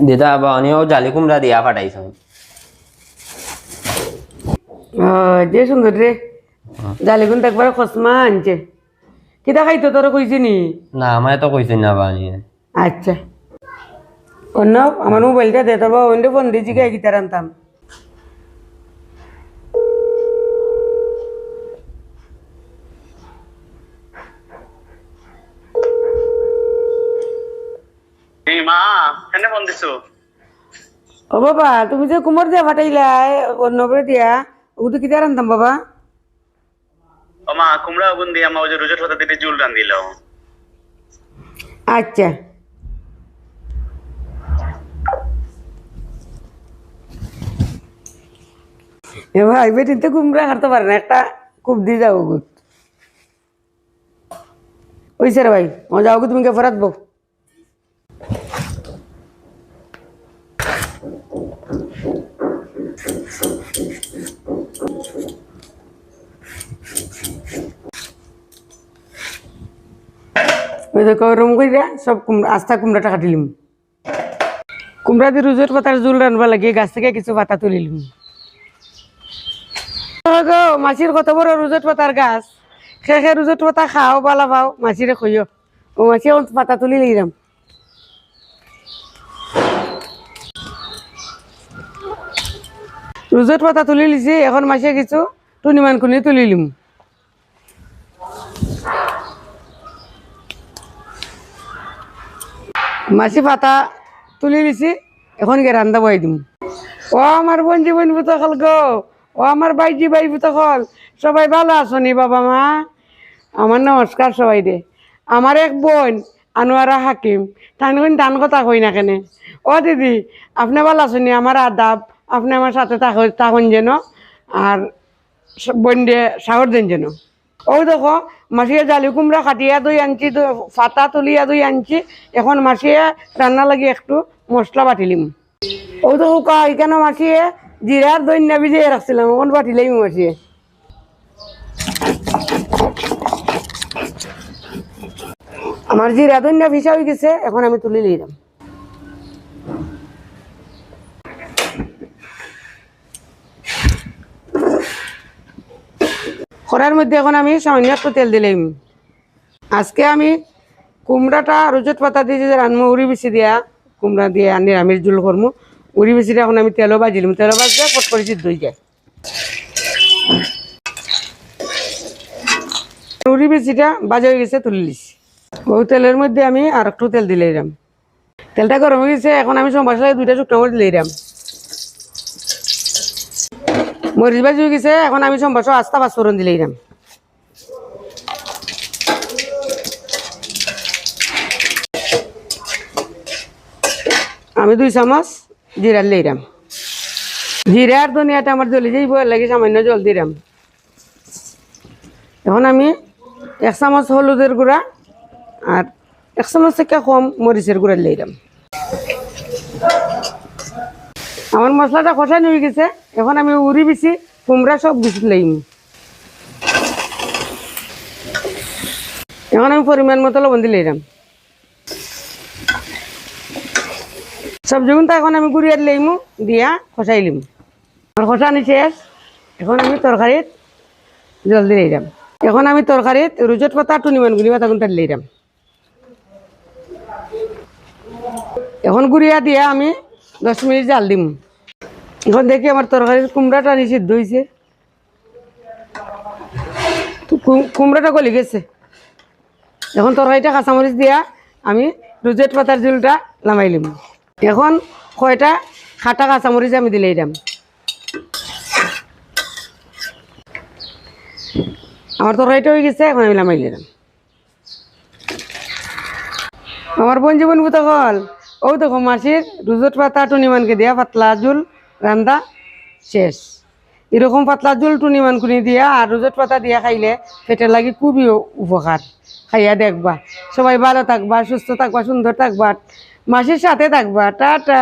দিদা বানিও জালি কুমড়া দিয়া ফাটাইছো। যে সুন্দর রে জালি কিন্তু একবার খসমা আনছে। কিতা খাইতো তোর কইছি নি? না আমায় তো কইছেন না বানিয়ে। আচ্ছা অন্য আমার মোবাইলটা দে তবে অন্য ফোন দিয়েছি গে গিটার আনতাম। মা কেন ফোন দিছো? ও বাবা তুমি যে কুমোর দিয়া ফাটাইলা অন্য করে দিয়া ও তো গিটার আনতাম বাবা। ও মা কুমড়া আগুন দিয়ে আমার ওই যে রোজা ঠোঁটা দিতে জুল রান দিল। আচ্ছা এ ভাই বেটিতে কুমড়া হারতে পারে না একটা খুব দিয়ে যাও গুত ওই স্যার ভাই মজা হোক তুমি কে ফেরাত বউ। ওই দেখো রুম কইরা সব কুমড়া আস্থা কুমড়াটা কাটিলিম। কুমড়া দিয়ে রুজের পাতার জুল রানবা লাগে গাছ থেকে কিছু পাতা তুলিলিম। গো মাছির কত বড় রুজের পাতার গাছ খেয়ে রুজের পাতা খাও বালা পাও মাছিরে খইও ও মাছি পাতা তুলি লিলাম। রুজের পাতা তুলি লিছি এখন মাছিয়ে কিছু টুনিমান খুনি তুলিলিম। মাছি পাতা তুলি লিছি এখন গে রান্দা বই দিম। ও আমার বোন জীবন বুতখল গো ও আমার বাইজি বাই বুতখল সবাই ভালো আছো নি বাবা মা? আমার নমস্কার সবাই রে। আমার এক বোন আনোয়ারা হাকিম তান টান কথা কই না কেনে। ও দিদি আপনি ভালো আছো নি? আমার আদাব আপনি আমার সাথে থাকুন যেন আর বোন দিয়ে সাগর দেন যেন। ও দেখো মাসিয়া জালি কুমড়া কাটিয়া দই আনছি ফাতা তুলিয়া দই আনছি এখন মাসিয়া রান্না লাগি একটু মশলা বাটিলিম। ও তো এখানে মাসিয়ে জিরার দই না ভিজিয়ে রাখছিলাম এখন বাটিলেই মাসিয়ে। আমার জিরা দই না ভিজা হয়ে গেছে এখন আমি তুলে নিলাম। কড়াইয়ের মধ্যে এখন আমি সামান্য একটু তেল দিলাম। আজকে আমি কুমড়াটা রোজত পাতা দিয়ে যে রানমো উড়ি বেশি দিয়া কুমড়া দিয়ে নিরামিষ জোল করমু উড়ি বেশিটা এখন আমি তেলও বাজিলাম। তেলও বাজলে পট করে সিদ্ধ হয়ে যায়। উড়ি বেশিটা বাজা হয়ে গেছে তুলে লিছি। ওই তেলের মধ্যে আমি আর একটু তেল দিলাম। তেলটা গরম হয়ে গেছে এখন আমি সব মশলা দুইটা শুকনো মরিচ দিলাম। মরিচ বাজি হয়ে গেছে এখন আমি সব মশলা আস্তা পাঁচফোড়ন দিলাম। আমি 2 চামচ জিরা দিলাম। জিরা আর ধনিয়াটা আমার জ্বলি যাইব লাগে সামান্য জল দিলাম। এখন আমি 1 চামচ হলুদের গুঁড়া আর 1 চামচ থেকে কম মরিচের গুঁড়া দিলাম। আমার মশলাটা কষানো হয়ে গেছে এখন আমি উড়ি বেশি কুমড়া সব কিছু দিলাম। এখন আমি পরিমাণ মতো লবণ দিলাম। সবজি গুলো এখন আমি গুড়িয়ে দিলাম দিয়া খসাইলিম। আর খসানি শেষ এখন আমি তরকারিত জল দিলাম। এখন আমি তরকারিত রুজত পাতা টুনিমান গুলি পাতা গুনটা দিলাম। এখন গুড়িয়া দিয়া আমি 10 মিনিট জাল দিম। এখন দেখি আমার তরকারির কুমড়াটা নিষিদ্ধ হয়েছে। কুমড়াটা গলি গেছে। এখন তরকারিটা কাঁচামরিচ দিয়া আমি রুজেট পাতার ঝোলটা নামাইলিম। এখন কয়টা খাটা কাঁচামরিচ আমি দিলাম। আমার তরকারিটা হয়ে গেছে এখন আমি নামাই দিলাম। আমার বোন জীবন বুতখল ও দেখো মাসির রুজেট পাতা টুনিমানকে দিয়া পাতলা ঝোল রান্দা শেষ। এরকম পাতলা ঝোল টুনিমান খুনি দিয়া আর রুজেট পাতা দিয়া খাইলে পেটের লাগি খুবই উপকার। খাইয়া দেখবা সবাই ভালো থাকবা সুস্থ থাকবা সুন্দর থাকবা মাসির সাথে থাকবা টাটা।